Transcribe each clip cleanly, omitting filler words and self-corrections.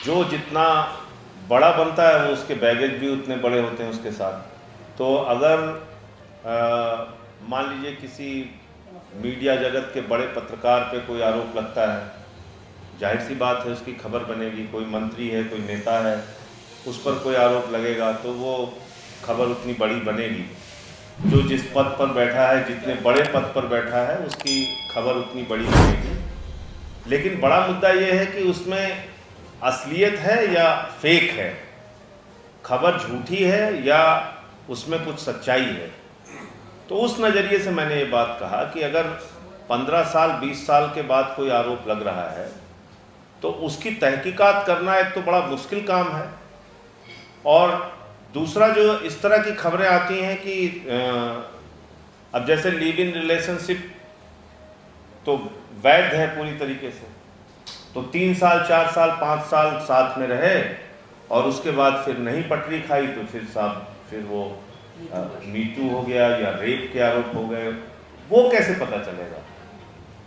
जो जितना बड़ा बनता है वो उसके बैगेज भी उतने बड़े होते हैं उसके साथ। तो अगर मान लीजिए किसी मीडिया जगत के बड़े पत्रकार पे कोई आरोप लगता है, जाहिर सी बात है उसकी खबर बनेगी। कोई मंत्री है, कोई नेता है, उस पर कोई आरोप लगेगा तो वो खबर उतनी बड़ी बनेगी। जो जिस पद पर बैठा है, जितने बड़े पद पर बैठा है, उसकी खबर उतनी बड़ी बनेगी। लेकिन बड़ा मुद्दा ये है कि उसमें असलियत है या फेक है, खबर झूठी है या उसमें कुछ सच्चाई है। तो उस नज़रिए से मैंने ये बात कहा कि अगर 15 साल 20 साल के बाद कोई आरोप लग रहा है तो उसकी तहकीकात करना एक तो बड़ा मुश्किल काम है, और दूसरा जो इस तरह की खबरें आती हैं कि अब जैसे लिव इन रिलेशनशिप तो वैध है पूरी तरीके से, तो 3 साल 4 साल 5 साल साथ में रहे और उसके बाद फिर नहीं पटरी खाई तो फिर वो मीटू हो गया या रेप के आरोप हो गए, वो कैसे पता चलेगा?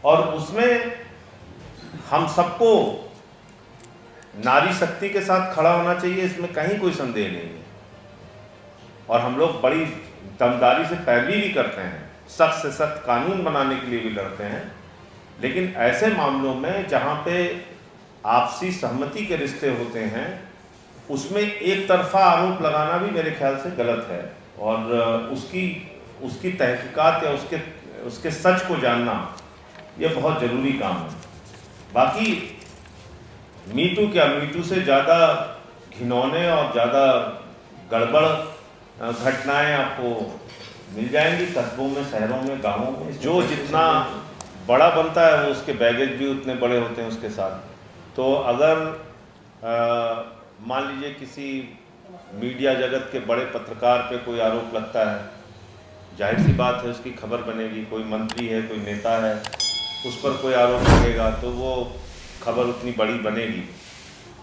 और उसमें हम सबको नारी शक्ति के साथ खड़ा होना चाहिए, इसमें कहीं कोई संदेह नहीं है। और हम लोग बड़ी दमदारी से पैरवी भी करते हैं, सख्त से सख्त कानून बनाने के लिए भी लड़ते हैं। लेकिन ऐसे मामलों में जहाँ पे आपसी सहमति के रिश्ते होते हैं, उसमें एक तरफा आरोप लगाना भी मेरे ख्याल से गलत है, और उसकी तहकीकात या उसके सच को जानना ये बहुत ज़रूरी काम है। बाकी मीटू क्या, मीटू से ज़्यादा घिनौने और ज़्यादा गड़बड़ घटनाएं आपको मिल जाएंगी कस्बों में, शहरों में, गाँवों में। जो जितना बड़ा बनता है वो उसके बैगेज भी उतने बड़े होते हैं उसके साथ। तो अगर मान लीजिए किसी मीडिया जगत के बड़े पत्रकार पे कोई आरोप लगता है, जाहिर सी बात है उसकी खबर बनेगी। कोई मंत्री है, कोई नेता है, उस पर कोई आरोप लगेगा तो वो खबर उतनी बड़ी बनेगी।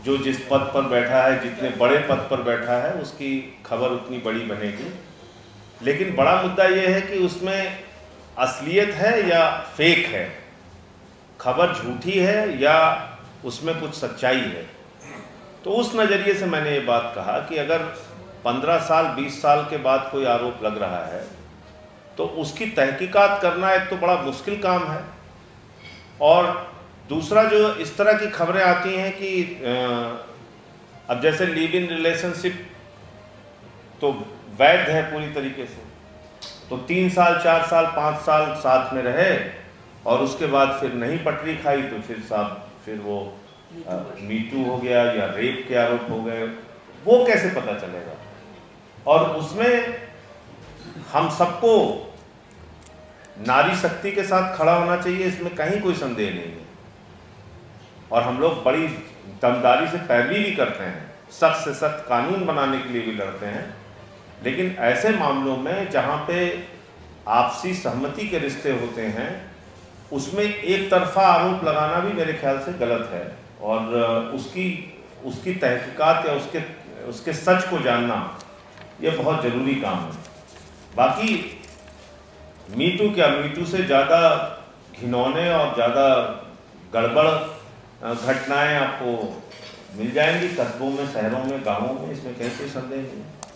जो जिस पद पर बैठा है, जितने बड़े पद पर बैठा है, उसकी खबर उतनी बड़ी बनेगी। लेकिन बड़ा मुद्दा ये है कि उसमें असलियत है या फेक है, खबर झूठी है या उसमें कुछ सच्चाई है। तो उस नज़रिए से मैंने ये बात कहा कि अगर 15 साल 20 साल के बाद कोई आरोप लग रहा है तो उसकी तहकीकात करना एक तो बड़ा मुश्किल काम है, और दूसरा जो इस तरह की खबरें आती हैं कि अब जैसे लिव इन रिलेशनशिप तो वैध है पूरी तरीके से, तो 3 साल 4 साल 5 साल साथ में रहे और उसके बाद फिर नहीं पटरी खाई तो फिर वो मीटू हो गया या रेप के आरोप हो गए, वो कैसे पता चलेगा? और उसमें हम सबको नारी शक्ति के साथ खड़ा होना चाहिए, इसमें कहीं कोई संदेह नहीं है। और हम लोग बड़ी दमदारी से पैरवी भी करते हैं, सख्त से सख्त कानून बनाने के लिए भी लड़ते हैं। लेकिन ऐसे मामलों में जहाँ पे आपसी सहमति के रिश्ते होते हैं, उसमें एक तरफा आरोप लगाना भी मेरे ख्याल से गलत है, और उसकी तहकीकात या उसके सच को जानना ये बहुत ज़रूरी काम है। बाकी मीटू क्या, मीटू से ज़्यादा घिनौने और ज़्यादा गड़बड़ घटनाएं आपको मिल जाएंगी कस्बों में, शहरों में, गाँवों में, इसमें कहीं कोई संदेह नहीं है।